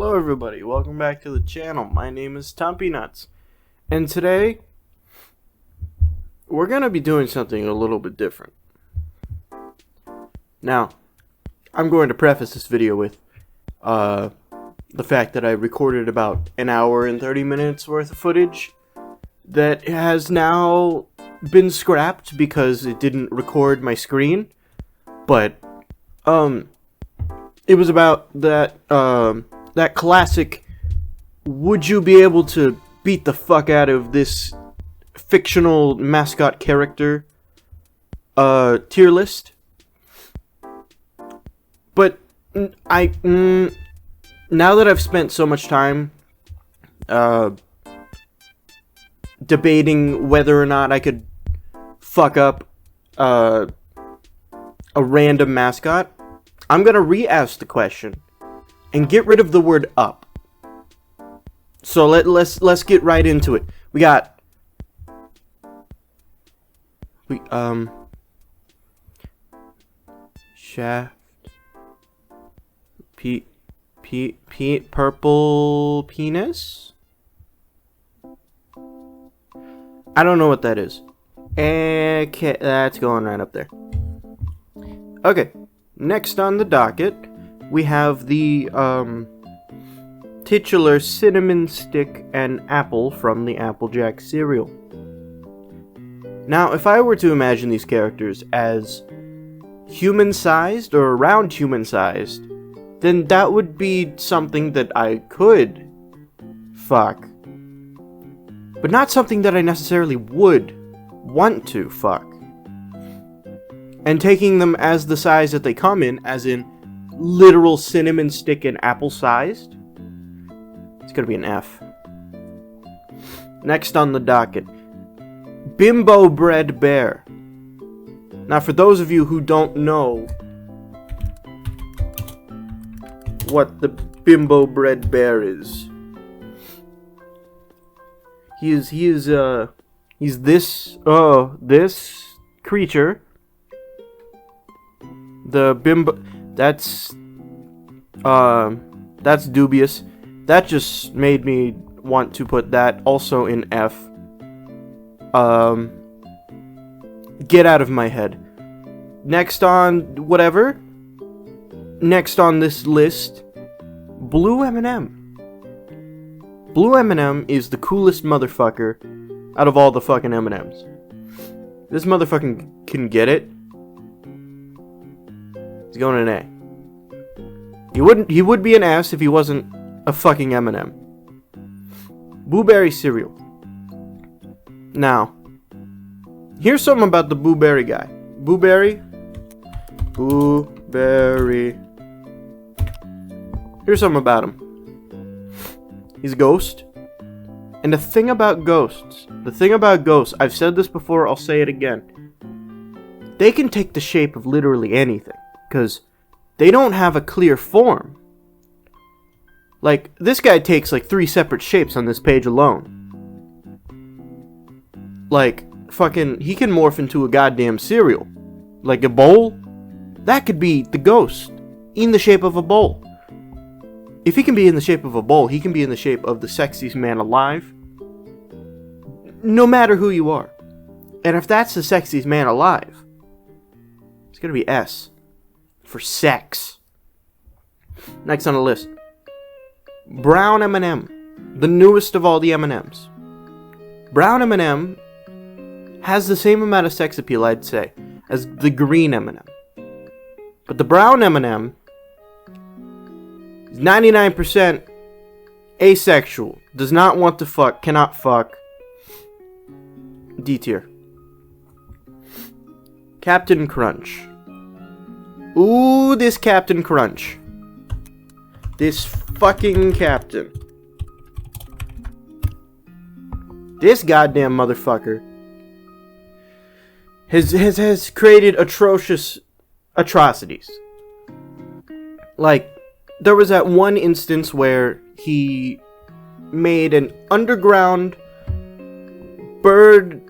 Hello everybody, welcome back to the channel. My name is Tumpy Nuts, and today we're going to be doing something a little bit different. Now, I'm going to preface this video with the fact that I recorded about an hour and 30 minutes worth of footage that has now been scrapped because it didn't record my screen, but it was about that classic, would you be able to beat the fuck out of this fictional mascot character tier list. But now that I've spent so much time debating whether or not I could fuck up a random mascot, I'm gonna re-ask the question and get rid of the word up. So let's get right into it. We got Shaft, purple penis. I don't know what that is. Okay, that's going right up there. Okay, next on the docket, we have the titular cinnamon stick and apple from the Applejack cereal. Now, if I were to imagine these characters as human-sized or around human-sized, then that would be something that I could fuck. But not something that I necessarily would want to fuck. And taking them as the size that they come in, as in literal cinnamon stick and apple sized, it's gonna be an F. Next on the docket, Bimbo Bread Bear. Now, for those of you who don't know what the Bimbo Bread Bear is, he's this creature. The bimbo, that's dubious. That just made me want to put that also in F. Get out of my head. Next on whatever. Next on this list, Blue Eminem. Blue Eminem is the coolest motherfucker out of all the fucking M&Ms. This motherfucking can get it. He's going an A. He would be an S if he wasn't a fucking Eminem. Blueberry cereal. Now, here's something about the Blueberry guy. Blueberry. Here's something about him. He's a ghost. And the thing about ghosts, I've said this before, I'll say it again. They can take the shape of literally anything. Because they don't have a clear form. Like, this guy takes like 3 separate shapes on this page alone. Like, fucking, he can morph into a goddamn cereal. Like a bowl. That could be the ghost in the shape of a bowl. If he can be in the shape of a bowl, he can be in the shape of the sexiest man alive. No matter who you are. And if that's the sexiest man alive, it's gonna be S. For sex. Next on the list, Brown M&M, the newest of all the M&Ms. Brown M&M has the same amount of sex appeal, I'd say, as the green M&M. But the brown M&M is 99% asexual, does not want to fuck, cannot fuck. D tier. Captain Crunch. Ooh, this Captain Crunch. This fucking captain. This goddamn motherfucker has created atrocious atrocities. Like, there was that one instance where he made an underground bird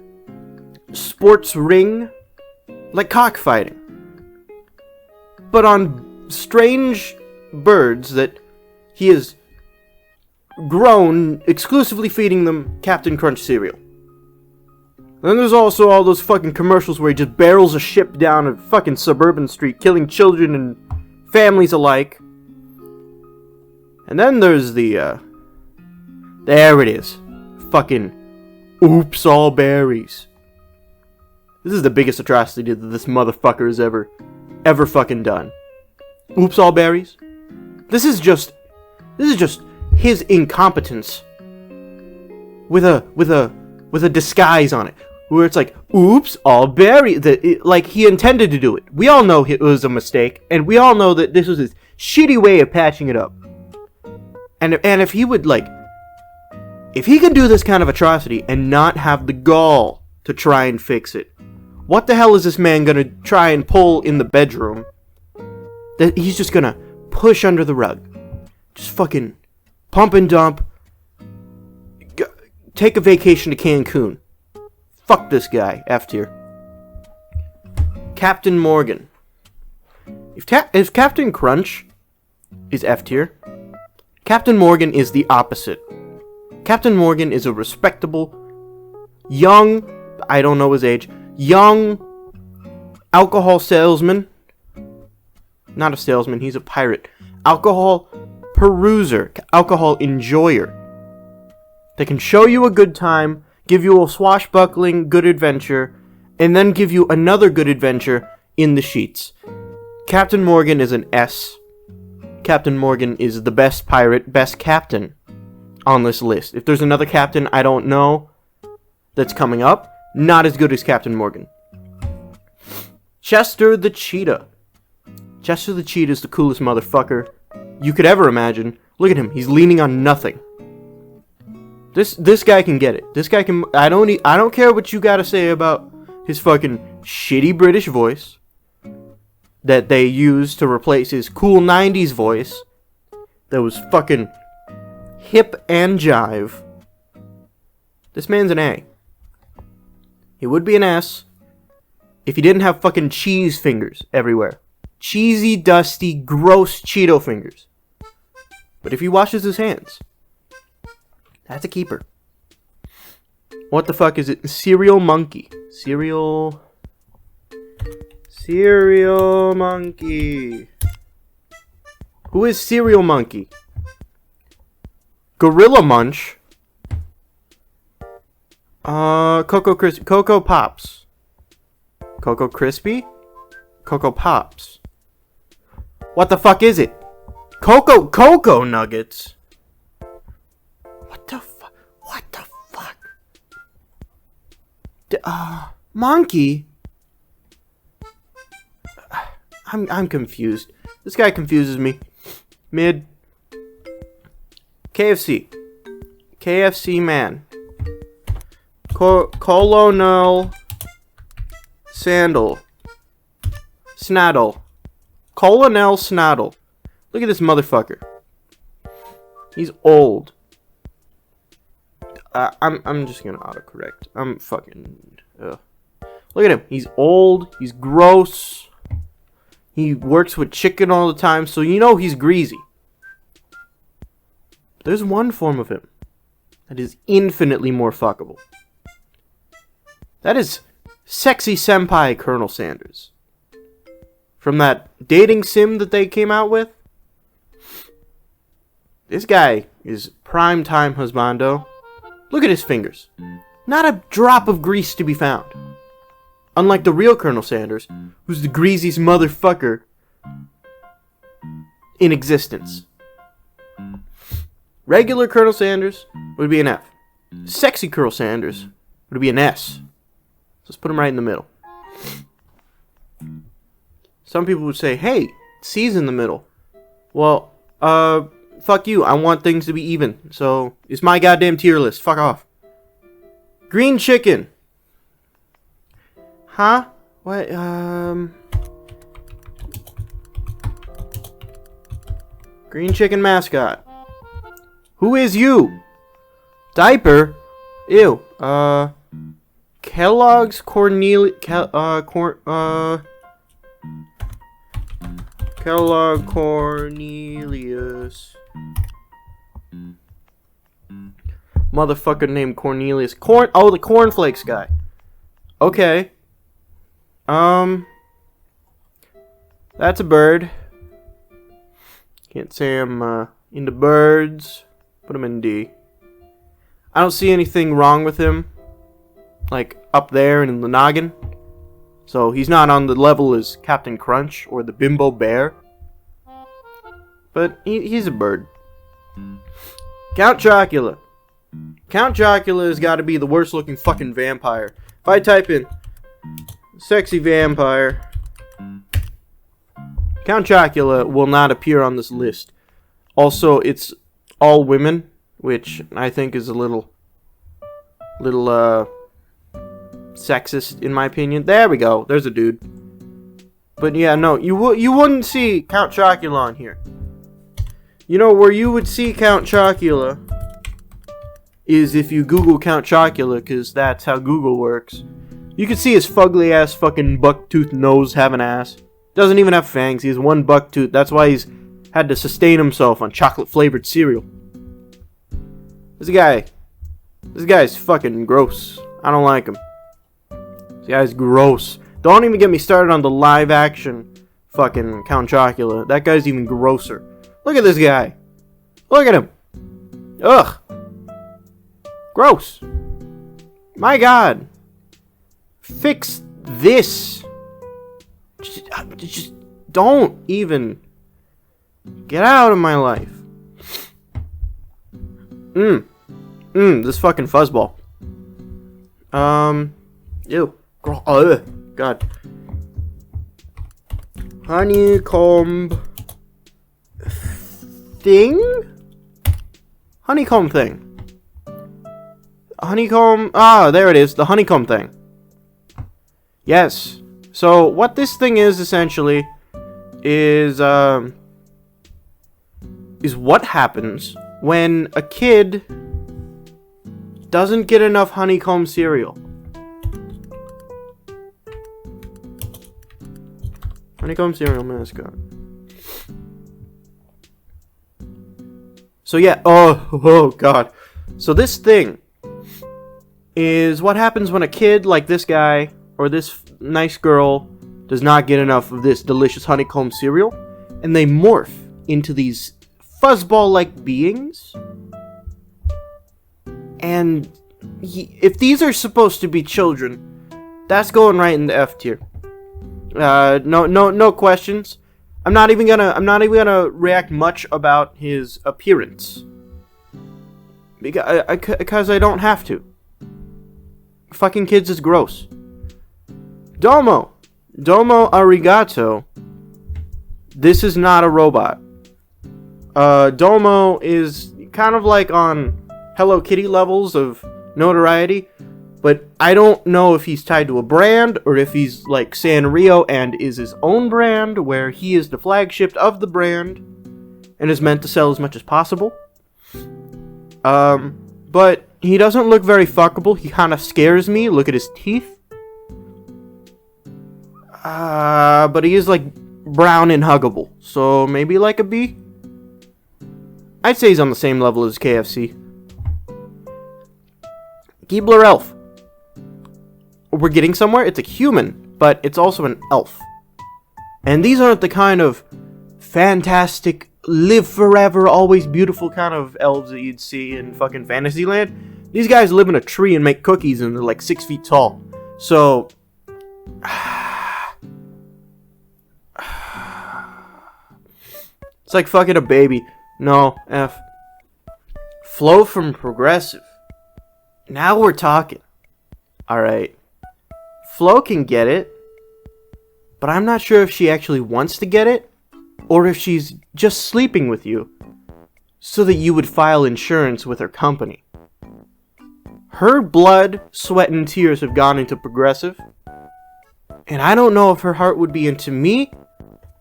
sports ring, like cockfighting. But on strange birds that he has grown exclusively feeding them Captain Crunch cereal. Then there's also all those fucking commercials where he just barrels a ship down a fucking suburban street, killing children and families alike. And then there's the, there it is. Fucking oops all berries. This is the biggest atrocity that this motherfucker has ever fucking done. Oops all berries? This is just his incompetence with a disguise on it. Where it's like, oops, all berries. Like, he intended to do it. We all know it was a mistake. And we all know that this was his shitty way of patching it up. And if he would, like... If he can do this kind of atrocity and not have the gall to try and fix it, what the hell is this man gonna try and pull in the bedroom that he's just gonna push under the rug? Just fucking pump and dump. Take a vacation to Cancun. Fuck this guy, F tier. Captain Morgan. If Captain Crunch is F tier, Captain Morgan is the opposite. Captain Morgan is a respectable, young, I don't know his age, young alcohol salesman. Not a salesman, he's a pirate. Alcohol peruser, alcohol enjoyer. They can show you a good time, give you a swashbuckling good adventure, and then give you another good adventure in the sheets. Captain Morgan is an S. Captain Morgan is the best pirate, best captain on this list. If there's another captain I don't know that's coming up, not as good as Captain Morgan. Chester the Cheetah. Chester the Cheetah is the coolest motherfucker you could ever imagine. Look at him, he's leaning on nothing. This guy can get it. This guy can. I don't care what you gotta say about his fucking shitty British voice that they used to replace his cool 90s voice that was fucking hip and jive. This man's an A. He would be an S if he didn't have fucking cheese fingers everywhere. Cheesy, dusty, gross Cheeto fingers. But if he washes his hands, that's a keeper. What the fuck is it? Cereal Monkey. Cereal Monkey. Who is Cereal Monkey? Gorilla Munch. Cocoa Pops. Cocoa Crispy? Cocoa Pops. What the fuck is it? Cocoa Nuggets. What the fuck? Monkey? I'm confused. This guy confuses me. Mid. KFC man. Colonel Sandal. Snaddle. Colonel Snaddle. Look at this motherfucker. He's old. I'm just gonna autocorrect. I'm fucking. Look at him. He's old. He's gross. He works with chicken all the time, so you know he's greasy. There's one form of him that is infinitely more fuckable. That is Sexy Senpai Colonel Sanders. From that dating sim that they came out with. This guy is prime time husbando. Look at his fingers. Not a drop of grease to be found. Unlike the real Colonel Sanders, who's the greasiest motherfucker in existence. Regular Colonel Sanders would be an F. Sexy Colonel Sanders would be an S. Let's put him right in the middle. Some people would say, hey, C's in the middle. Well, fuck you. I want things to be even. So, it's my goddamn tier list. Fuck off. Green chicken. Huh? What, Green chicken mascot. Who is you? Diaper? Ew. Kellogg's Kellogg Cornelius. motherfucker named Cornelius. The cornflakes guy. Okay. That's a bird. Can't say I'm into birds. Put him in D. I don't see anything wrong with him. Like, up there in the noggin. So, he's not on the level as Captain Crunch or the Bimbo Bear. But he's a bird. Count Chocula. Count Chocula has got to be the worst looking fucking vampire. If I type in sexy vampire, Count Chocula will not appear on this list. Also, it's all women, which I think is a little sexist in my opinion. There we go. There's a dude. But yeah, no, you wouldn't see Count Chocula on here. You know where you would see Count Chocula is if you Google Count Chocula, because that's how Google works. You can see his fugly ass fucking bucktooth nose having ass. Doesn't even have fangs. He has one bucktooth. That's why he's had to sustain himself on chocolate flavored cereal. This guy's fucking gross. I don't like him. This guy's gross. Don't even get me started on the live action fucking Count Chocula. That guy's even grosser. Look at this guy. Look at him. Ugh. Gross. My God. Fix this. Just don't even get out of my life. This fucking fuzzball. Ew. God. Honeycomb thing? Honeycomb thing. Honeycomb. There it is. The honeycomb thing. Yes. So, what this thing is, essentially, is what happens when a kid doesn't get enough honeycomb cereal. Honeycomb cereal mascot. So yeah, oh God. So this thing is what happens when a kid like this guy or this nice girl does not get enough of this delicious honeycomb cereal, and they morph into these fuzzball-like beings. And if these are supposed to be children, that's going right in the F tier. No questions. I'm not even gonna react much about his appearance because I don't have to. Fucking kids is gross. Domo arigato. This is not a robot. Domo is kind of like on Hello Kitty levels of notoriety, but I don't know if he's tied to a brand or if he's like Sanrio and is his own brand, where he is the flagship of the brand and is meant to sell as much as possible. But he doesn't look very fuckable. He kind of scares me. Look at his teeth. But he is like brown and huggable, so maybe like a B. I'd say he's on the same level as KFC. Giebler elf. We're getting somewhere. It's a human, but it's also an elf. And these aren't the kind of fantastic, live forever, always beautiful kind of elves that you'd see in fucking Fantasyland. These guys live in a tree and make cookies, and they're like 6 feet tall. So, it's like fucking a baby. No, F. Flow from Progressive. Now we're talking. Alright. Flo can get it, but I'm not sure if she actually wants to get it, or if she's just sleeping with you, so that you would file insurance with her company. Her blood, sweat, and tears have gone into Progressive, and I don't know if her heart would be into me,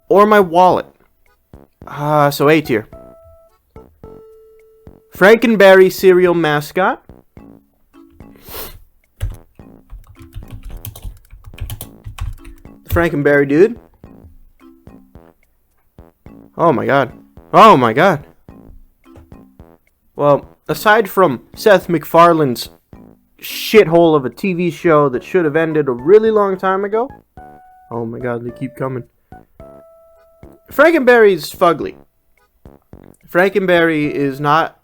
or my wallet. So A tier. Frankenberry cereal mascot. Frankenberry dude. Oh my god. Oh my god. Well, aside from Seth MacFarlane's shithole of a TV show that should have ended a really long time ago. Oh my god, they keep coming. Frankenberry's fugly. Frankenberry is not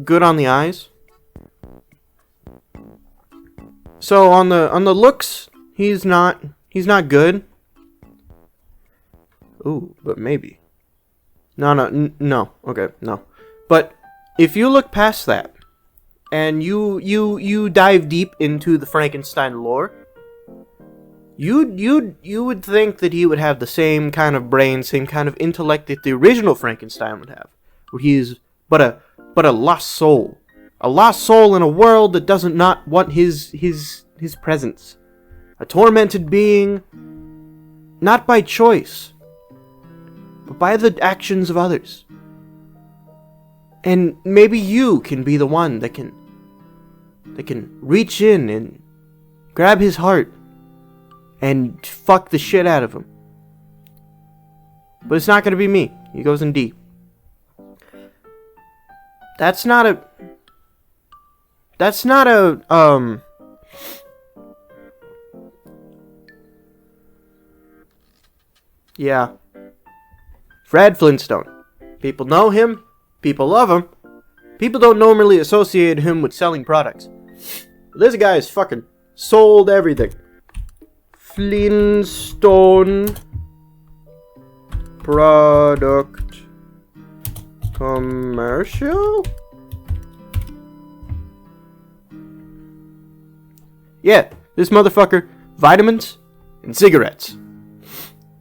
good on the eyes. So on the looks, he's not good. Ooh, but maybe. No. Okay, no. But if you look past that and you dive deep into the Frankenstein lore, you would think that he would have the same kind of brain, same kind of intellect that the original Frankenstein would have, where he is but a lost soul in a world that doesn't not want his presence, a tormented being, not by choice, but by the actions of others. And maybe you can be the one that can reach in and grab his heart and fuck the shit out of him. But it's not gonna be me. He goes in D. That's not a yeah. Fred Flintstone. People know him. People love him. People don't normally associate him with selling products. This guy is fucking sold everything. Flintstone product commercial? Yeah, this motherfucker, vitamins and cigarettes.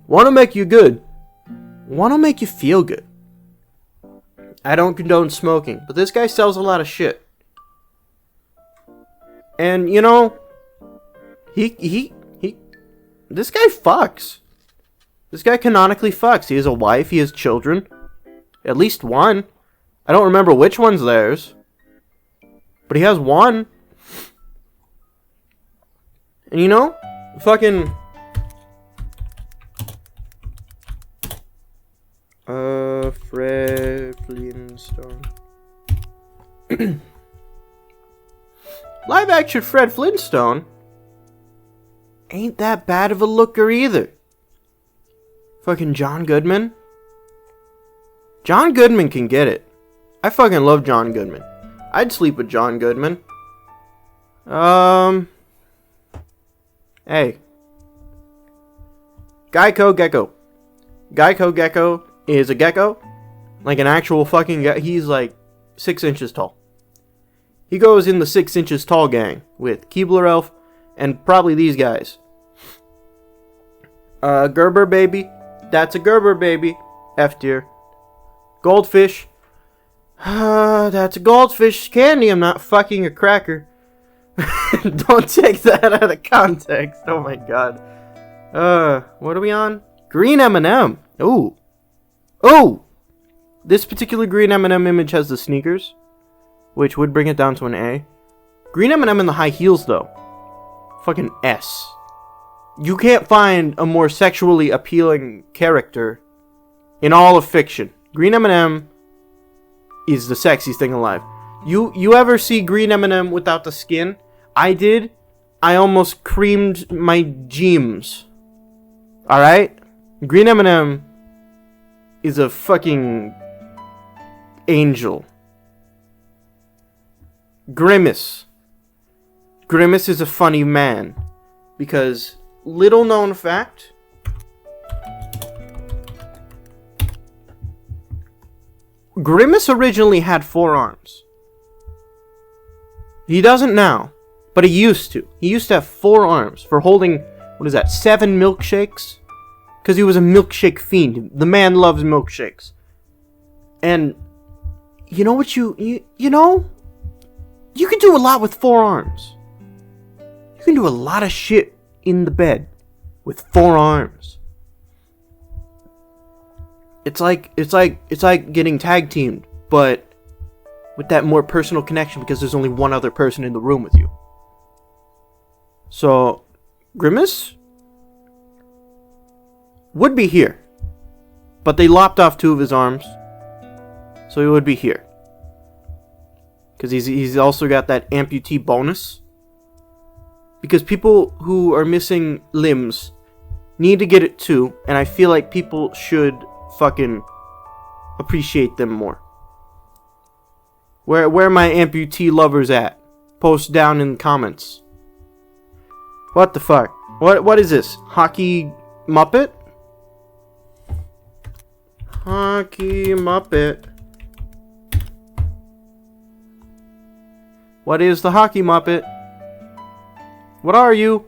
Wanna make you good. Wanna make you feel good. I don't condone smoking, but this guy sells a lot of shit. And, you know, this guy fucks. This guy canonically fucks. He has a wife, he has children. At least one. I don't remember which one's theirs. But he has one. And you know, fucking... Fred Flintstone. Live action Fred Flintstone ain't that bad of a looker either. Fucking John Goodman. John Goodman can get it. I fucking love John Goodman. I'd sleep with John Goodman. Hey. Geico Gecko. Geico Gecko is a gecko. Like an actual fucking gecko. He's like 6 inches tall. He goes in the 6 inches tall gang with Keebler Elf and probably these guys. Gerber baby. That's a Gerber baby. F tier. Goldfish. That's a goldfish candy. I'm not fucking a cracker. Don't take that out of context. Oh my god. What are we on? Green M&M. Ooh. Oh! This particular green M&M image has the sneakers, which would bring it down to an A. Green M&M in the high heels, though. Fucking S. You can't find a more sexually appealing character in all of fiction. Green M&M is the sexiest thing alive. You ever see green M&M without the skin? I did. I almost creamed my jeans. Alright? Green M&M is a fucking angel. Grimace. Grimace is a funny man. Because, little known fact, Grimace originally had 4 arms. He doesn't now, but he used to. He used to have 4 arms for holding, 7 milkshakes? Because he was a milkshake fiend. The man loves milkshakes. And, you know what you know? You can do a lot with 4 arms. You can do a lot of shit in the bed with 4 arms. It's like getting tag teamed, but with that more personal connection because there's only one other person in the room with you. So, Grimace would be here, but they lopped off 2 of his arms, so he would be here. Because he's also got that amputee bonus. Because people who are missing limbs need to get it too, and I feel like people should fucking appreciate them more. Where are my amputee lovers at? Post down in the comments. What the fuck? What is this? Hockey Muppet? Hockey Muppet. What is the Hockey Muppet? What are you?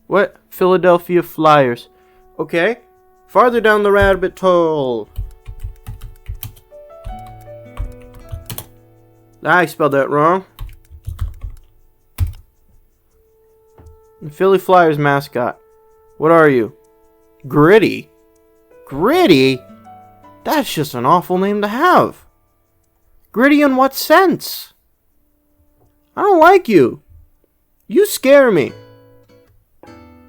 What? Philadelphia Flyers. Okay. Farther down the rabbit hole. I spelled that wrong. The Philly Flyers mascot. What are you? Gritty? Gritty? That's just an awful name to have. Gritty in what sense? I don't like you. You scare me.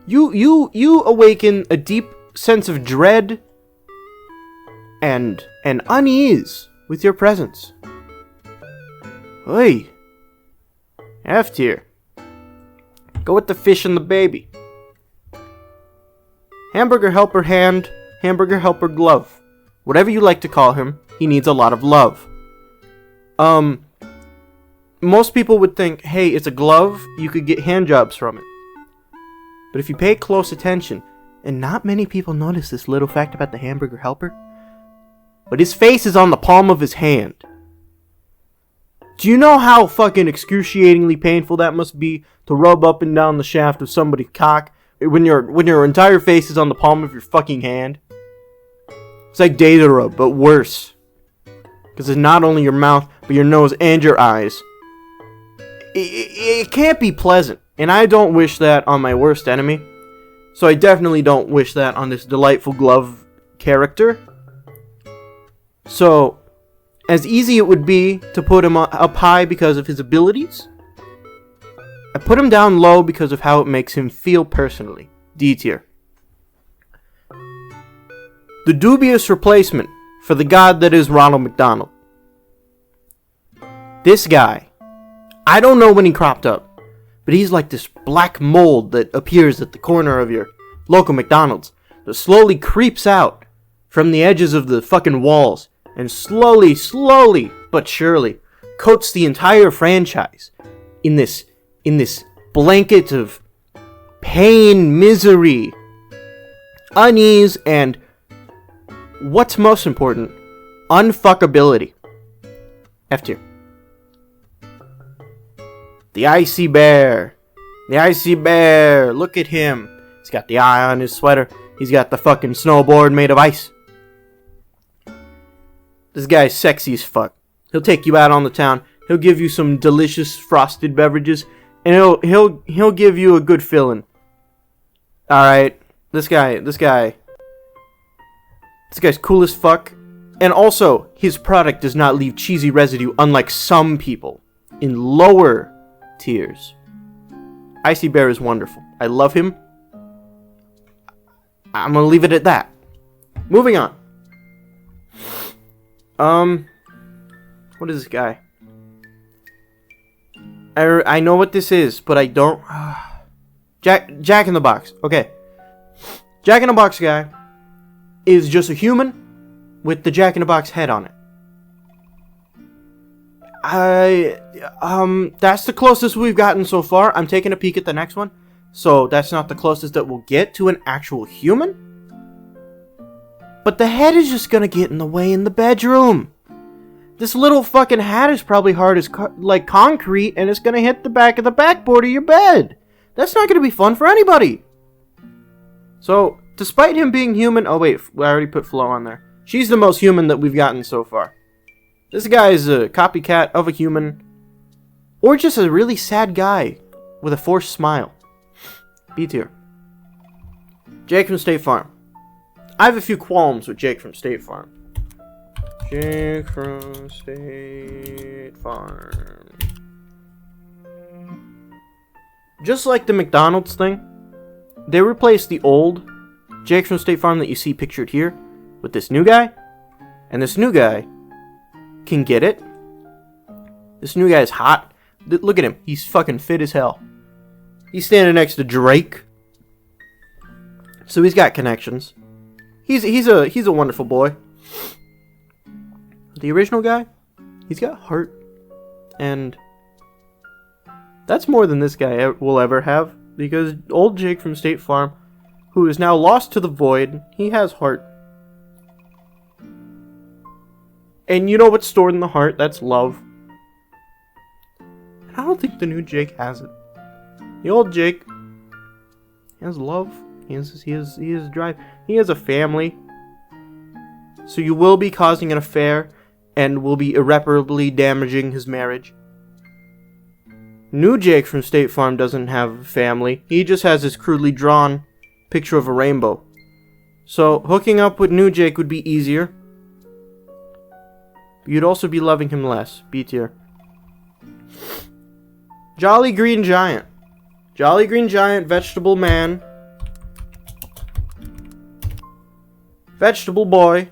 You awaken a deep sense of dread and unease with your presence. Hey. F tier. Go with the fish and the baby. Hamburger helper hand, hamburger helper glove. Whatever you like to call him, he needs a lot of love. Most people would think, hey, it's a glove, you could get hand jobs from it. But if you pay close attention, and not many people notice this little fact about the hamburger helper, but his face is on the palm of his hand. Do you know how fucking excruciatingly painful that must be to rub up and down the shaft of somebody's cock when your entire face is on the palm of your fucking hand? It's like data rub, but worse. Because it's not only your mouth, but your nose and your eyes. It can't be pleasant. And I don't wish that on my worst enemy. So I definitely don't wish that on this delightful glove character. So, as easy it would be to put him up high because of his abilities, I put him down low because of how it makes him feel personally. D tier. The dubious replacement for the god that is Ronald McDonald. This guy, I don't know when he cropped up, but he's like this black mold that appears at the corner of your local McDonald's that slowly creeps out from the edges of the fucking walls and slowly, but surely coats the entire franchise in this blanket of pain, misery, unease, and what's most important, unfuckability. F tier. The Icy Bear. The Icy Bear. Look at him. He's got the eye on his sweater. He's got the fucking snowboard made of ice. This guy's sexy as fuck. He'll take you out on the town. He'll give you some delicious frosted beverages, and he'll give you a good feeling. All right, this guy's cool as fuck, and also his product does not leave cheesy residue, unlike some people in lower tiers. Icy Bear is wonderful. I love him. I'm gonna leave it at that. Moving on. What is this guy? I know what this is, but I don't. Jack in the Box. Okay. Jack in the Box guy is just a human with the Jack in the Box head on it. That's the closest we've gotten so far. I'm taking a peek at the next one. So that's not the closest that we'll get to an actual human. But the head is just gonna get in the way in the bedroom. This little fucking hat is probably hard as like concrete, and it's gonna hit the back of the backboard of your bed. That's not gonna be fun for anybody. So, despite him being human, oh wait, I already put Flo on there. She's the most human that we've gotten so far. This guy is a copycat of a human, or just a really sad guy with a forced smile. B tier. Jake from State Farm. I have a few qualms with Jake from State Farm. Jake from State Farm. Just like the McDonald's thing, they replaced the old Jake from State Farm that you see pictured here with this new guy. And this new guy can get it. This new guy's hot. Look at him. He's fucking fit as hell. He's standing next to Drake. So he's got connections. He's a wonderful boy. The original guy, he's got heart. And that's more than this guy will ever have. Because old Jake from State Farm, who is now lost to the void, he has heart. And you know what's stored in the heart? That's love. And I don't think the new Jake has it. The old Jake, he has love. He has drive. He has a family. So you will be causing an affair and will be irreparably damaging his marriage. New Jake from State Farm doesn't have a family. He just has his crudely drawn picture of a rainbow. So hooking up with new Jake would be easier. You'd also be loving him less. B tier. Jolly Green Giant. Jolly Green Giant, vegetable man. Vegetable boy.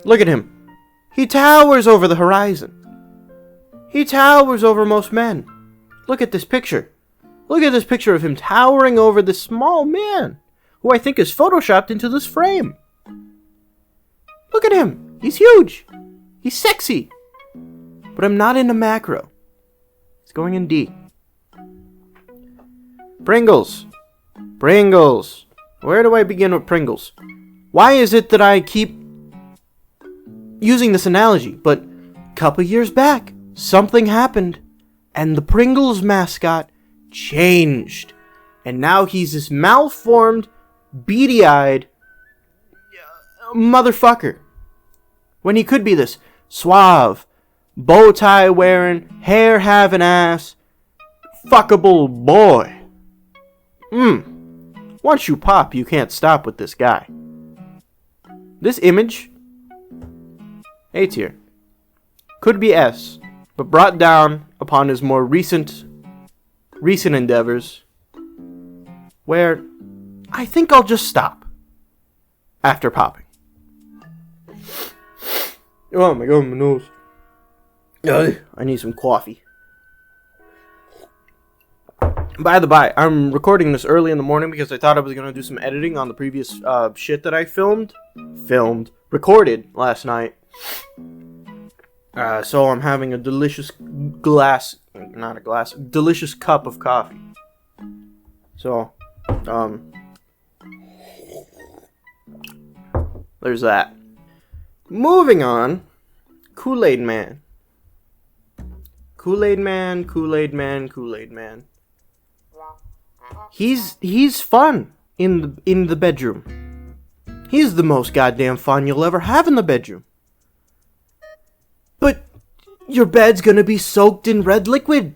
Look at him. He towers over the horizon. He towers over most men. Look at this picture. Look at this picture of him towering over this small man, who I think is photoshopped into this frame. Look at him. He's huge. He's sexy. But I'm not into macro. It's going in D. Pringles. Pringles. Where do I begin with Pringles? Why is it that I keep using this analogy? But a couple years back, something happened. And the Pringles mascot changed. And now he's this malformed, beady-eyed motherfucker. When he could be this suave, bow tie wearing, hair having ass, fuckable boy. Once you pop, you can't stop with this guy. This image, A tier. Could be S, but brought down upon his more recent endeavors, where I think I'll just stop after popping. Oh my god, my nose. I need some coffee. By the by, I'm recording this early in the morning because I thought I was going to do some editing on the previous shit that I recorded last night. So I'm having a delicious delicious cup of coffee. So, there's that. Moving on, KoolAid Man. KoolAid Man, KoolAid Man, KoolAid Man. He's fun in the bedroom. He's the most goddamn fun you'll ever have in the bedroom. But your bed's gonna be soaked in red liquid,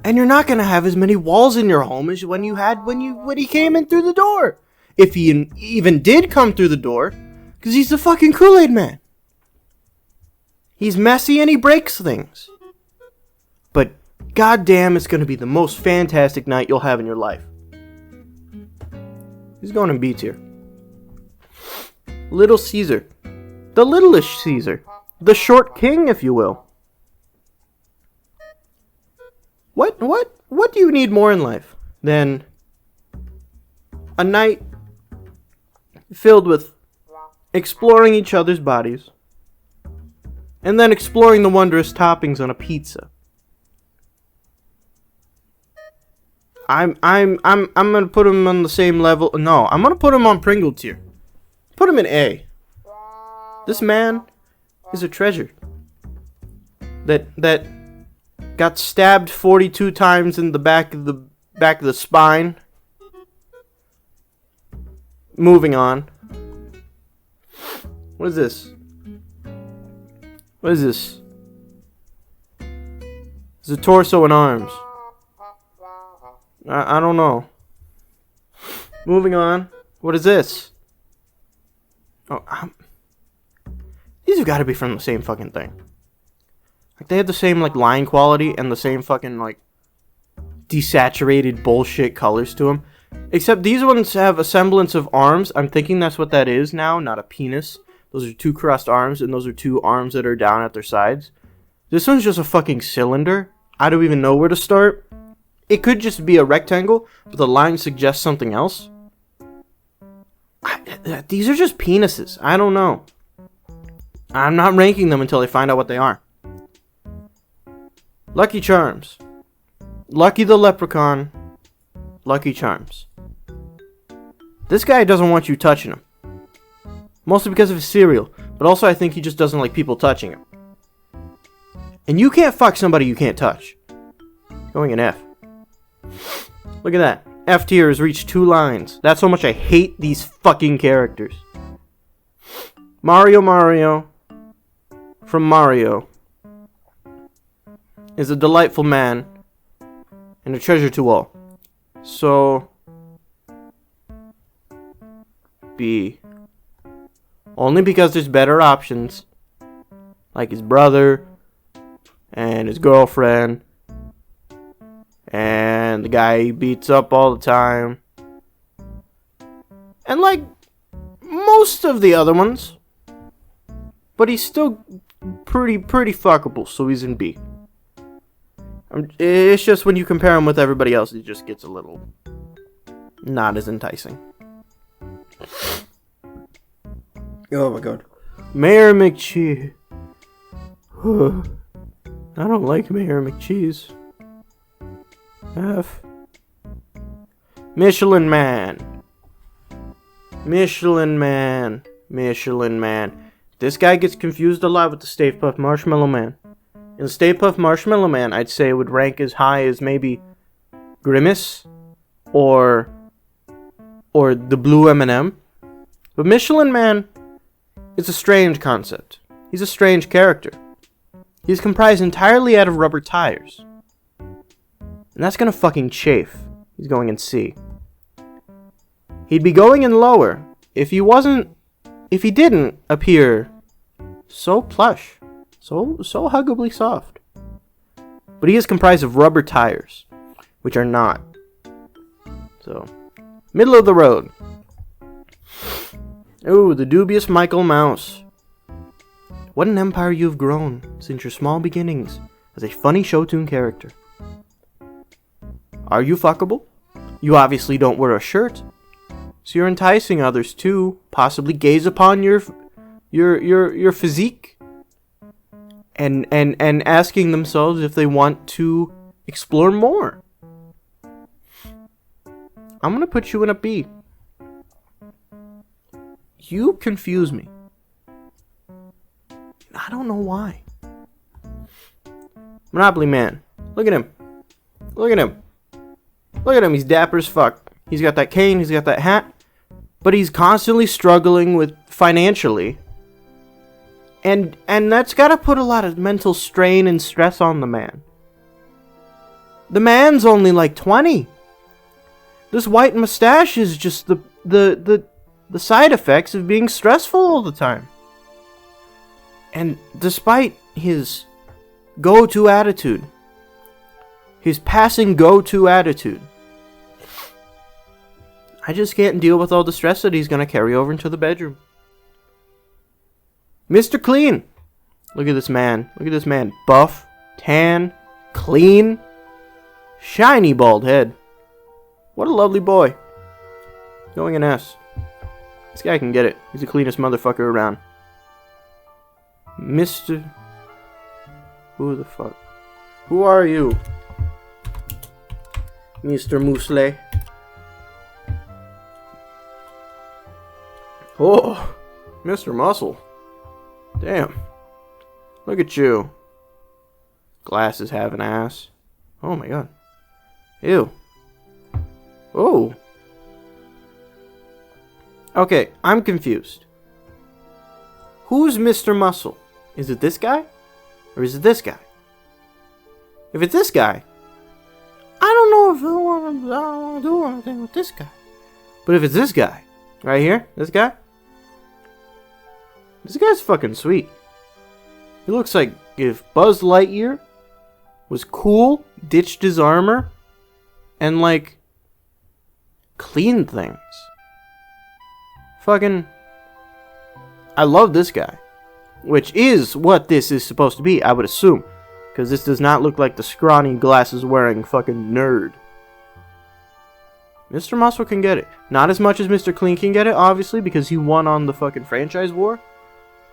and you're not gonna have as many walls in your home as when you had when he came in through the door. If he even did come through the door, because he's the fucking KoolAid Man. He's messy and he breaks things. But goddamn, it's gonna be the most fantastic night you'll have in your life. He's going in B tier. Little Caesar. The littlest Caesar. The short king, if you will. What do you need more in life than a night filled with exploring each other's bodies and then exploring the wondrous toppings on a pizza? I'm gonna put him on the same level. No, I'm gonna put him on Pringle tier. Put him in A. This man is a treasure that got stabbed 42 times in the back of the spine. Moving on. What is this? What is this? It's a torso and arms. I don't know. Moving on. What is this? Oh, these have got to be from the same fucking thing. Like, they have the same, like, line quality and the same fucking, like, desaturated bullshit colors to them. Except these ones have a semblance of arms. I'm thinking that's what that is now, not a penis. Those are 2 crossed arms, and those are 2 arms that are down at their sides. This one's just a fucking cylinder. I don't even know where to start. It could just be a rectangle, but the line suggests something else. These are just penises. I don't know. I'm not ranking them until I find out what they are. Lucky Charms. Lucky the Leprechaun. Lucky Charms. This guy doesn't want you touching him. Mostly because of his cereal, but also I think he just doesn't like people touching him. And you can't fuck somebody you can't touch. Going in F. Look at that. F tier has reached 2 lines. That's how much I hate these fucking characters. Mario from Mario is a delightful man and a treasure to all. So B. Only because there's better options, like his brother and his girlfriend and the guy he beats up all the time, and like most of the other ones. But he's still pretty fuckable, so he's in B. It's just when you compare him with everybody else, he just gets a little not as enticing. Oh my god. Mayor McCheese. I don't like Mayor McCheese. F. Michelman Man. This guy gets confused a lot with the Stay Puft Marshmallow Man. In Stay Puft Marshmallow Man, I'd say it would rank as high as maybe Grimace or the Blue Eminem. But Michelman Man is a strange concept. He's a strange character. He's comprised entirely out of rubber tires. And that's gonna fucking chafe. He's going in C. He'd be going in lower if he didn't appear so plush, so huggably soft. But he is comprised of rubber tires, which are not. So, middle of the road. Ooh, the dubious Michael Mouse. What an empire you've grown since your small beginnings as a funny show tune character. Are you fuckable? You obviously don't wear a shirt, so you're enticing others to possibly gaze upon your physique and asking themselves if they want to explore more. I'm gonna put you in a B. You confuse me. I don't know why. Monopoly Man. Look at him. He's dapper as fuck. He's got that cane, he's got that hat, but he's constantly struggling with financially. And that's gotta put a lot of mental strain and stress on the man. The man's only like 20. This white mustache is just the side effects of being stressful all the time. And despite his go-to attitude, his passing go-to attitude, I just can't deal with all the stress that he's gonna carry over into the bedroom. Mr. Clean. Look at this man. Buff, tan, clean, shiny bald head. What a lovely boy. Going in S. This guy can get it. He's the cleanest motherfucker around. Mr. Who the fuck? Who are you? Mr. Muesli. Oh, Mr. Muscle. Damn. Look at you. Glasses have an ass. Oh my god. Ew. Oh. Okay, I'm confused. Who's Mr. Muscle? Is it this guy? Or is it this guy? If it's this guy, I don't know if I want to do anything with this guy. But if it's this guy, right here, this guy's fucking sweet. He looks like if Buzz Lightyear was cool, ditched his armor, and like cleaned things. Fucking I love this guy. Which is what this is supposed to be, I would assume. Because this does not look like the scrawny glasses wearing fucking nerd. Mr. Muscle can get it. Not as much as Mr. Clean can get it, obviously, because he won on the fucking franchise war.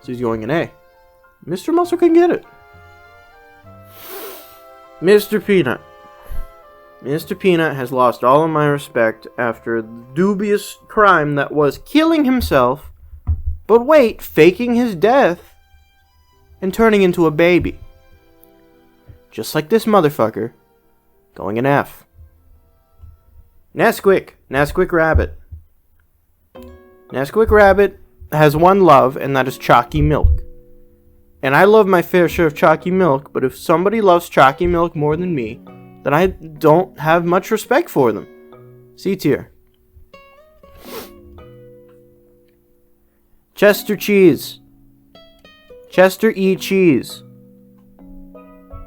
So he's going an A. Mr. Muscle can get it. Mr. Peanut. Mr. Peanut has lost all of my respect after the dubious crime that was killing himself, but wait, faking his death and turning into a baby. Just like this motherfucker, going an F. Nesquik Rabbit. Nesquik Rabbit has one love, and that is chalky milk. And I love my fair share of chalky milk, but if somebody loves chalky milk more than me, then I don't have much respect for them. C tier. Chester Cheese. Chester E. Cheese.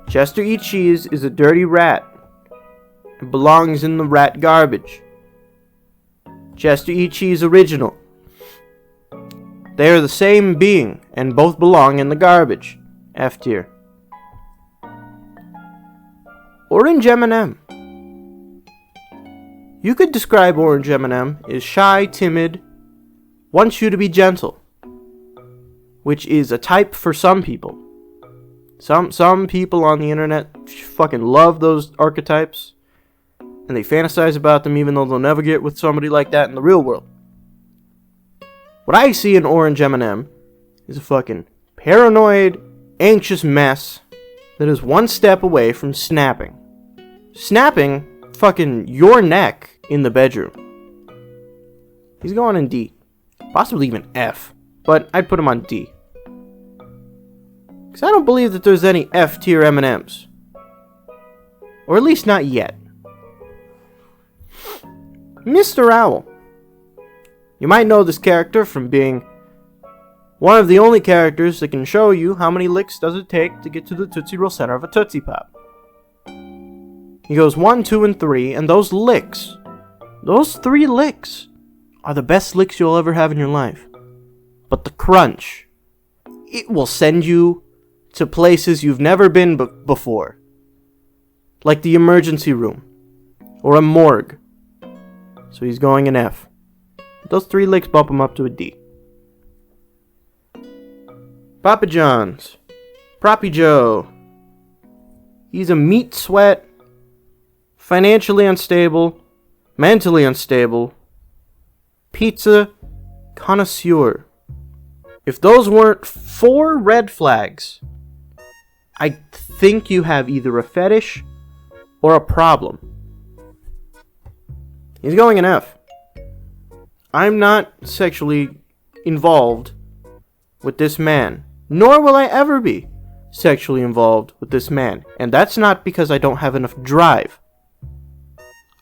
Chester E. Cheese is a dirty rat. It belongs in the rat garbage. Chester E. Cheese Original. They are the same being, and both belong in the garbage. F tier. Orange M&M. You could describe Orange M&M as shy, timid, wants you to be gentle, which is a type for some people. Some people on the internet fucking love those archetypes, and they fantasize about them even though they'll never get with somebody like that in the real world. What I see in Orange M&M is a fucking paranoid, anxious mess that is one step away from snapping. Snapping fucking your neck in the bedroom. He's going in D. Possibly even F. But I'd put him on D. Because I don't believe that there's any F tier M&Ms. Or at least not yet. Mr. Owl. You might know this character from being one of the only characters that can show you how many licks does it take to get to the Tootsie Roll center of a Tootsie Pop. He goes 1, 2, and 3, and those licks, those 3 licks, are the best licks you'll ever have in your life. But the crunch, it will send you to places you've never been before. Like the emergency room, or a morgue. So he's going an F. Those 3 licks bump him up to a D. Papa John's. Proppy Joe. He's a meat sweat, financially unstable, mentally unstable, pizza connoisseur. If those weren't 4 red flags, I think you have either a fetish or a problem. He's going an F. I'm not sexually involved with this man, nor will I ever be sexually involved with this man. And that's not because I don't have enough drive.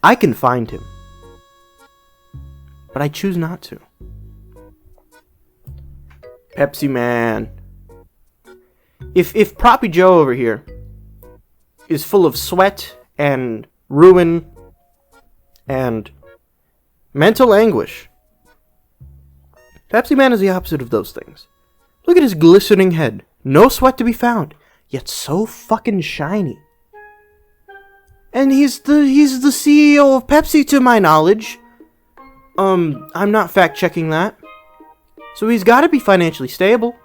I can find him, but I choose not to. Pepsi Man. If Proppy Joe over here is full of sweat and ruin and mental anguish, Pepsi Man is the opposite of those things. Look at his glistening head. No sweat to be found, yet so fucking shiny. And he's the CEO of Pepsi to my knowledge. I'm not fact checking that. So he's gotta be financially stable.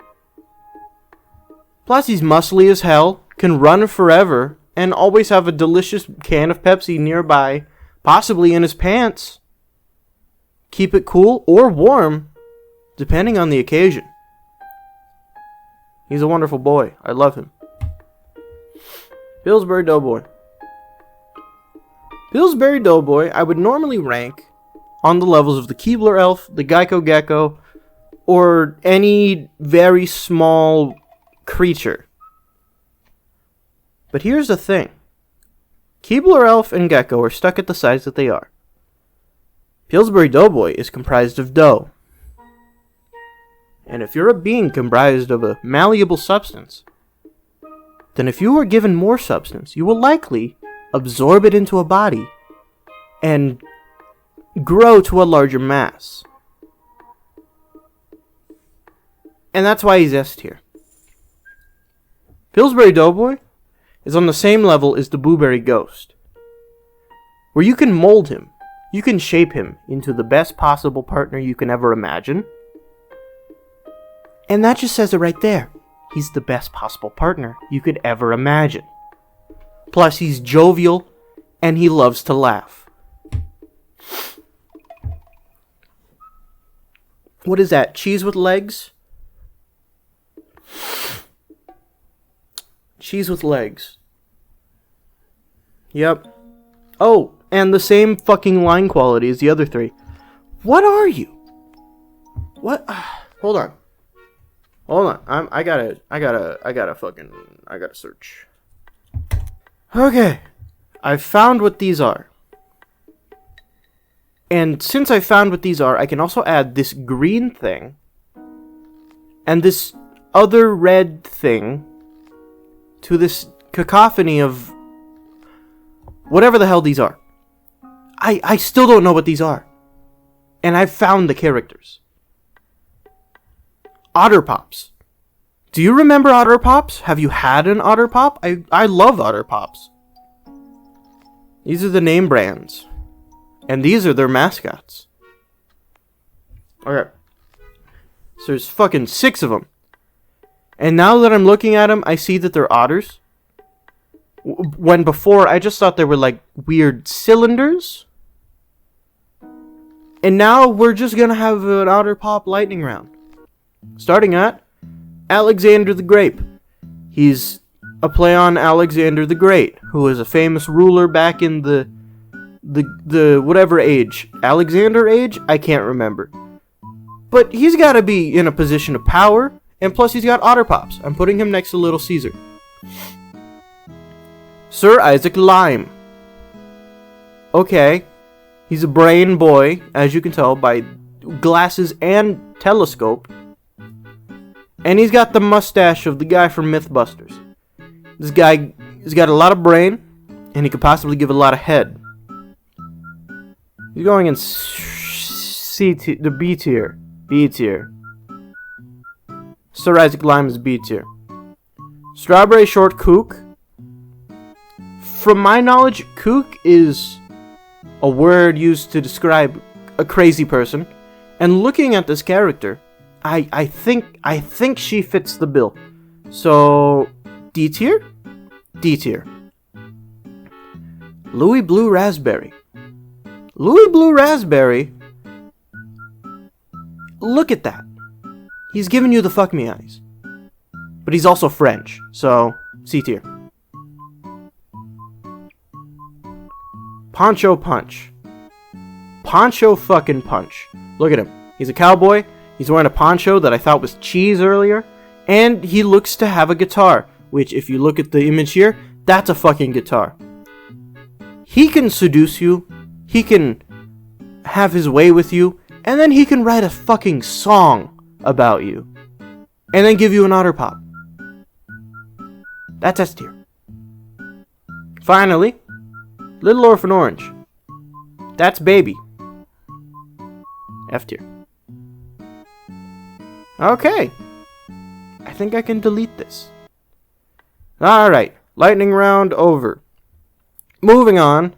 Plus he's muscly as hell, can run forever, and always have a delicious can of Pepsi nearby, possibly in his pants. Keep it cool or warm, depending on the occasion. He's a wonderful boy. I love him. Pillsbury Doughboy. Pillsbury Doughboy I would normally rank on the levels of the Keebler Elf, the Geico Gecko, or any very small creature. But here's the thing. Keebler Elf and Gecko are stuck at the size that they are. Pillsbury Doughboy is comprised of dough. And if you're a being comprised of a malleable substance, then if you are given more substance, you will likely absorb it into a body and grow to a larger mass. And that's why he's S tier. Pillsbury Doughboy is on the same level as the Blueberry Ghost, where you can mold him. You can shape him into the best possible partner you can ever imagine. And that just says it right there. He's the best possible partner you could ever imagine. Plus, he's jovial, and he loves to laugh. What is that? Cheese with legs? Cheese with legs. Yep. Oh, and the same fucking line quality as the other three. What are you? What? Hold on. I gotta search. Okay. I found what these are. And since I found what these are, I can also add this green thing and this other red thing to this cacophony of whatever the hell these are. I still don't know what these are. And I've found the characters. Otter Pops. Do you remember Otter Pops? Have you had an Otter Pop? I love Otter Pops. These are the name brands. And these are their mascots. Okay. So there's fucking 6 of them. And now that I'm looking at them, I see that they're otters. When before, I just thought they were like weird cylinders. And now we're just gonna have an Otter Pop lightning round. Starting at Alexander the Grape. He's a play on Alexander the Great, who was a famous ruler back in the whatever age. Alexander age? I can't remember. But he's gotta be in a position of power, and plus he's got Otter Pops. I'm putting him next to Little Caesar. Sir Isaac Lime. Okay. He's a brain boy, as you can tell by glasses and telescope. And he's got the mustache of the guy from Mythbusters. This guy has got a lot of brain, and he could possibly give a lot of head. He's going in the B tier. B tier. Sir Isaac Lime is B tier. Strawberry Short Kook. From my knowledge, kook is a word used to describe a crazy person. And looking at this character, I think she fits the bill. So, D tier? D tier. Louis Blue Raspberry. Louis Blue Raspberry. Look at that. He's giving you the fuck me eyes. But he's also French, so C tier. Poncho Punch. Poncho fucking Punch. Look at him. He's a cowboy. He's wearing a poncho that I thought was cheese earlier. And he looks to have a guitar. Which, if you look at the image here, that's a fucking guitar. He can seduce you. He can have his way with you. And then he can write a fucking song about you. And then give you an Otter Pop. That's S tier. Finally, Little Orphan Orange. That's Baby. F tier. Okay. I think I can delete this. Alright. Lightning round over. Moving on.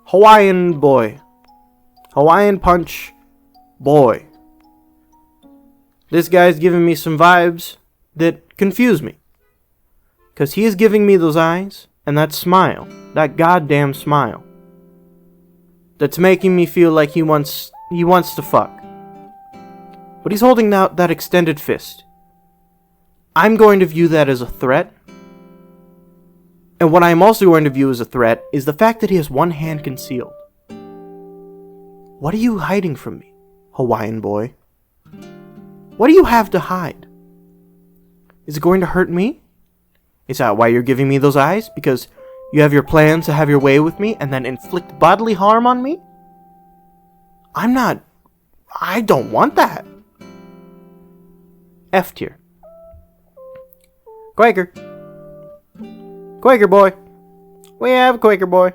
Hawaiian Boy. Hawaiian Punch Boy. This guy's giving me some vibes that confuse me. Because he is giving me those eyes and that smile. That goddamn smile. That's making me feel like he wants to fuck. But he's holding out that extended fist. I'm going to view that as a threat. And what I'm also going to view as a threat is the fact that he has one hand concealed. What are you hiding from me, Hawaiian Boy? What do you have to hide? Is it going to hurt me? Is that why you're giving me those eyes? Because you have your plans to have your way with me and then inflict bodily harm on me? I don't want that. F tier. Quaker. Quaker Boy. We have Quaker Boy.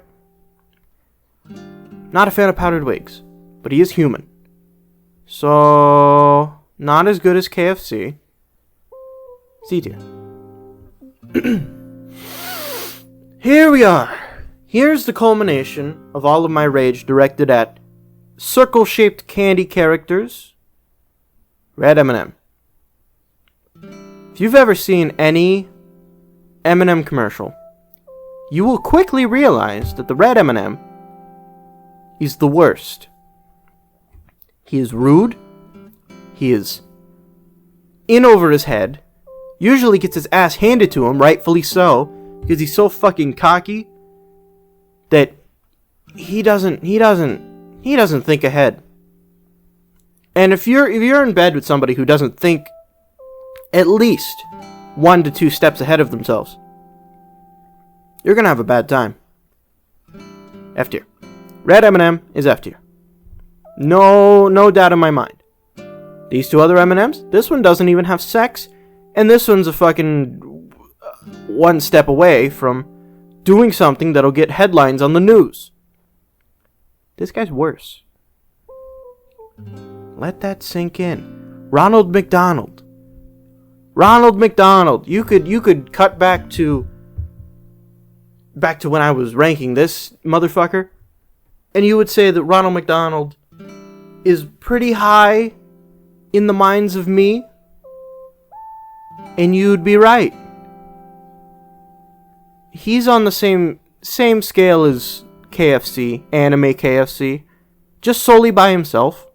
Not a fan of powdered wigs, but he is human. So, Not as good as KFC. C tier. Here we are. Here's the culmination of all of my rage directed at circle-shaped candy characters. Red M&M. If you've ever seen any Eminem commercial, you will quickly realize that the red M&M is the worst. He is rude. He is in over his head. Usually gets his ass handed to him, rightfully so, because he's so fucking cocky that he doesn't think ahead. And if you're in bed with somebody who doesn't think at least 1 to 2 steps ahead of themselves, you're gonna have a bad time. F tier. Red M&M is F tier. No doubt in my mind. These two other M&Ms, this one doesn't even have sex, and this one's a fucking 1 step away from doing something that'll get headlines on the news. This guy's worse. Let that sink in. Ronald McDonald. You could cut back to when I was ranking this motherfucker, and you would say that Ronald McDonald is pretty high in the minds of me, and you'd be right. He's on the same scale as KFC, anime KFC, just solely by himself.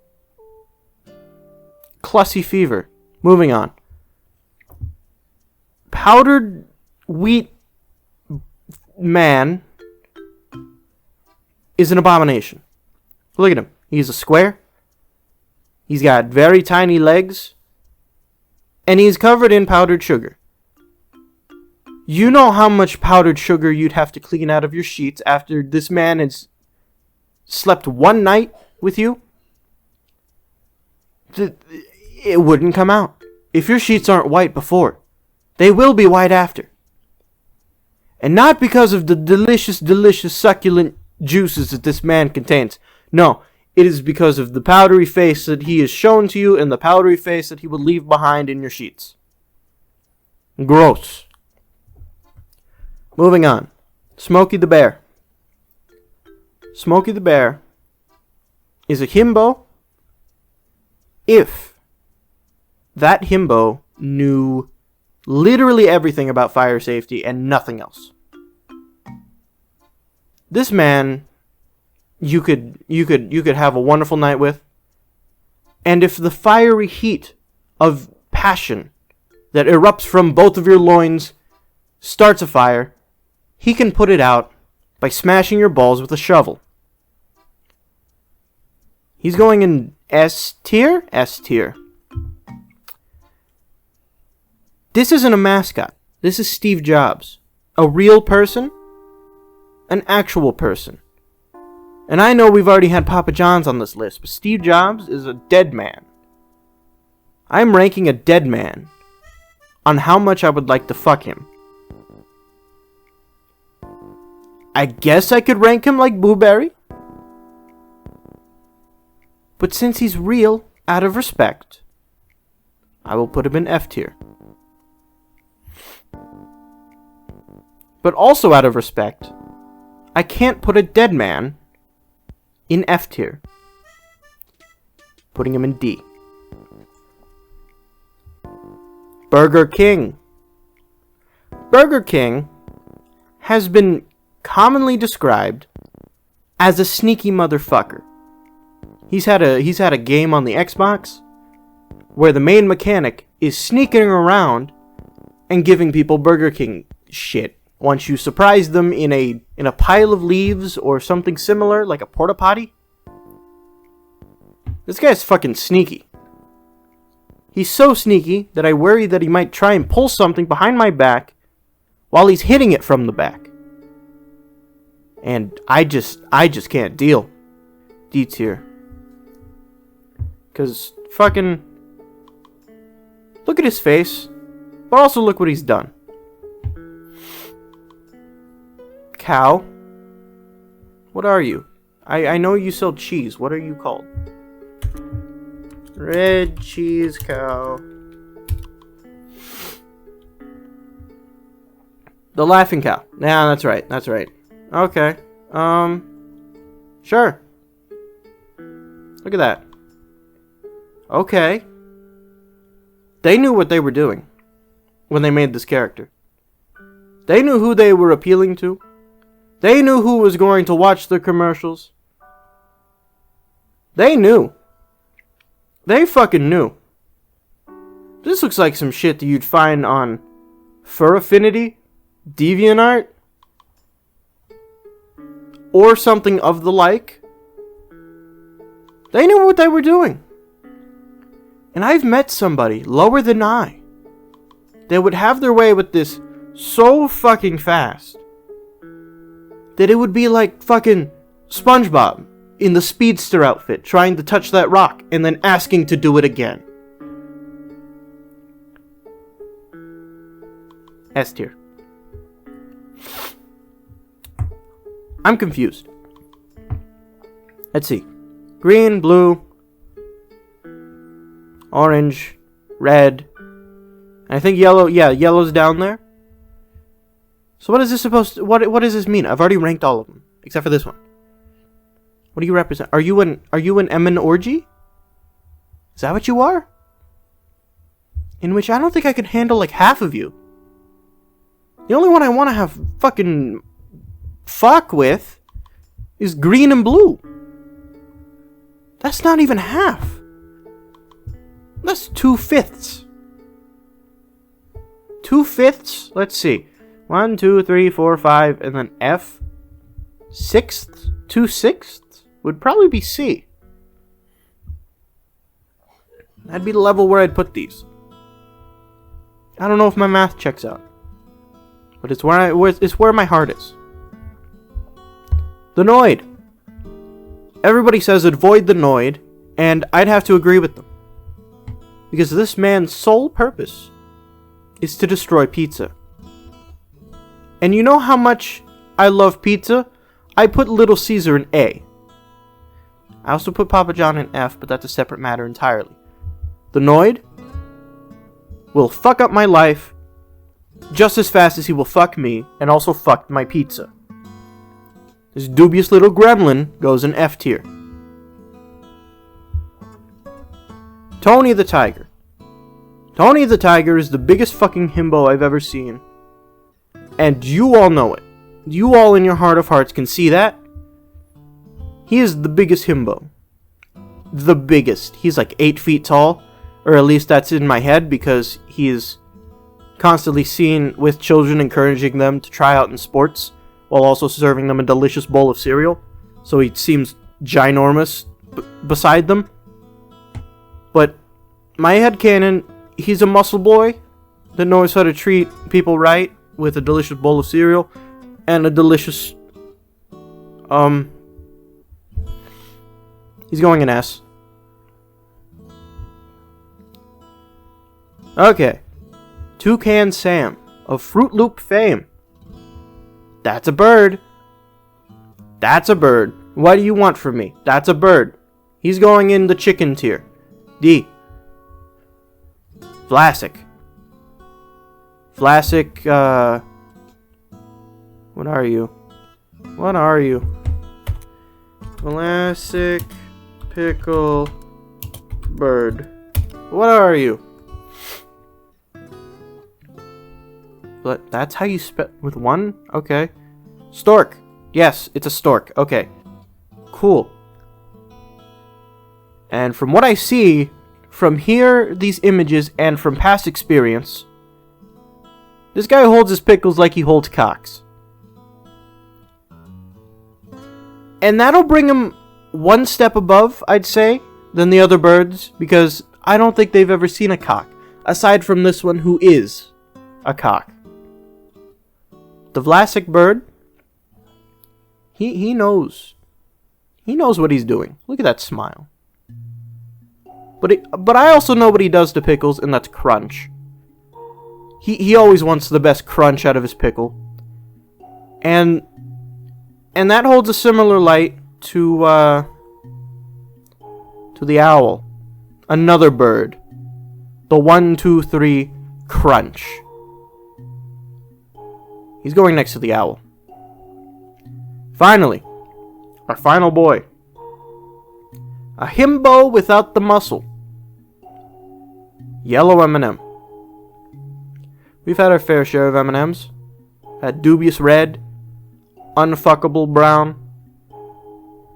Clussy fever. Moving on. Powdered wheat man is an abomination. Look at him. He's a square. He's got very tiny legs. And he's covered in powdered sugar. You know how much powdered sugar you'd have to clean out of your sheets after this man has slept 1 night with you? It wouldn't come out. If your sheets aren't white before, they will be white after. And not because of the delicious, succulent juices that this man contains. No, it is because of the powdery face that he has shown to you and the powdery face that he will leave behind in your sheets. Gross. Moving on. Smokey the Bear. Smokey the Bear is a himbo if that himbo knew literally everything about fire safety and nothing else. This man, you could have a wonderful night with, and if the fiery heat of passion that erupts from both of your loins starts a fire, he can put it out by smashing your balls with a shovel. He's going in S tier? S tier. This isn't a mascot. This is Steve Jobs. A real person. An actual person. And I know we've already had Papa John's on this list, but Steve Jobs is a dead man. I'm ranking a dead man on how much I would like to fuck him. I guess I could rank him like Blueberry. But since he's real, out of respect, I will put him in F tier. But also out of respect, I can't put a dead man in F tier. Putting him in D. Burger King. Burger King has been commonly described as a sneaky motherfucker. He's had a game on the Xbox where the main mechanic is sneaking around and giving people Burger King shit. Once you surprise them in a pile of leaves or something similar, like a porta potty. This guy's fucking sneaky. He's so sneaky that I worry that he might try and pull something behind my back while he's hitting it from the back. And I just can't deal. D tier. Cause fucking look at his face, but also look what he's done. Cow? What are you? I know you sell cheese. What are you called? Red cheese cow. The laughing cow. Yeah, that's right. That's right. Okay. Sure. Look at that. Okay. They knew what they were doing when they made this character. They knew who they were appealing to. They knew who was going to watch the commercials. They knew. They fucking knew. This looks like some shit that you'd find on Fur Affinity, DeviantArt, or something of the like. They knew what they were doing. And I've met somebody lower than I that would have their way with this so fucking fast that it would be like fucking SpongeBob in the speedster outfit trying to touch that rock and then asking to do it again. S tier. I'm confused. Let's see. Green, blue, orange, red. I think yellow. Yeah, yellow's down there. So what is this supposed to... What does this mean? I've already ranked all of them. Except for this one. What do you represent? Are you an Eminem orgy? Is that what you are? In which I don't think I could handle like half of you. The only one I want to have fucking fuck with is green and blue. That's not even half. That's 2/5. 2/5? Let's see. 1, 2, 3, 4, 5, and then F. 6th? 2/6 would probably be C. That'd be the level where I'd put these. I don't know if my math checks out, but it's where my heart is. The Noid. Everybody says avoid the Noid, and I'd have to agree with them. Because this man's sole purpose is to destroy pizza. And you know how much I love pizza? I put Little Caesar in A. I also put Papa John in F, but that's a separate matter entirely. The Noid will fuck up my life just as fast as he will fuck me and also fuck my pizza. This dubious little gremlin goes in F tier. Tony the Tiger. Tony the Tiger is the biggest fucking himbo I've ever seen. And you all know it. You all in your heart of hearts can see that. He is the biggest himbo. The biggest. He's like 8 feet tall. Or at least that's in my head because he is constantly seen with children encouraging them to try out in sports while also serving them a delicious bowl of cereal. So he seems ginormous beside them. But my headcanon, he's a muscle boy that knows how to treat people right with a delicious bowl of cereal and a delicious he's going in S. Okay. Toucan Sam of Fruit Loop fame. That's a bird. That's a bird. What do you want from me? That's a bird. He's going in the chicken tier. D. Vlasic. Vlasic, what are you? What are you? Vlasic pickle bird. What are you? But that's how you spell with one? Okay. Stork. Yes, it's a stork. Okay. Cool. And from what I see, from here, these images, and from past experience, this guy holds his pickles like he holds cocks. And that'll bring him one step above, I'd say, than the other birds, because I don't think they've ever seen a cock, aside from this one who is a cock. The Vlasic bird, he knows. He knows what he's doing. Look at that smile. But I also know what he does to pickles, and that's crunch. He always wants the best crunch out of his pickle. And that holds a similar light to the owl. Another bird. The 1, 2, 3 crunch. He's going next to the owl. Finally, our final boy. A himbo without the muscle. Yellow Eminem. We've had our fair share of M&Ms. Had dubious red, unfuckable brown,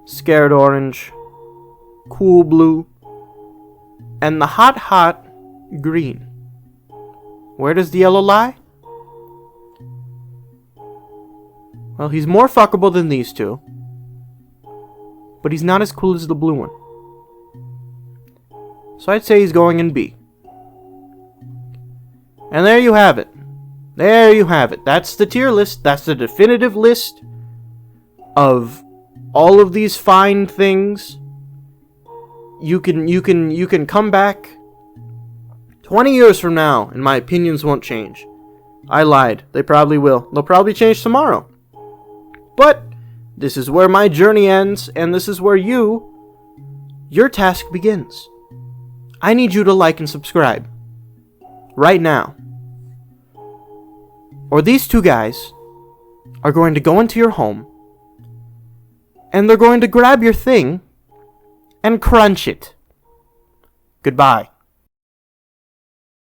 scared orange, cool blue, and the hot green. Where does the yellow lie? Well, he's more fuckable than these two, but he's not as cool as the blue one. So I'd say he's going in B. And there you have it. There you have it. That's the tier list. That's the definitive list of all of these fine things. You can come back 20 years from now and my opinions won't change. I lied. They probably will. They'll probably change tomorrow. But this is where my journey ends, and this is where your task begins. I need you to like and subscribe right now, or these two guys are going to go into your home and they're going to grab your thing and crunch it. Goodbye.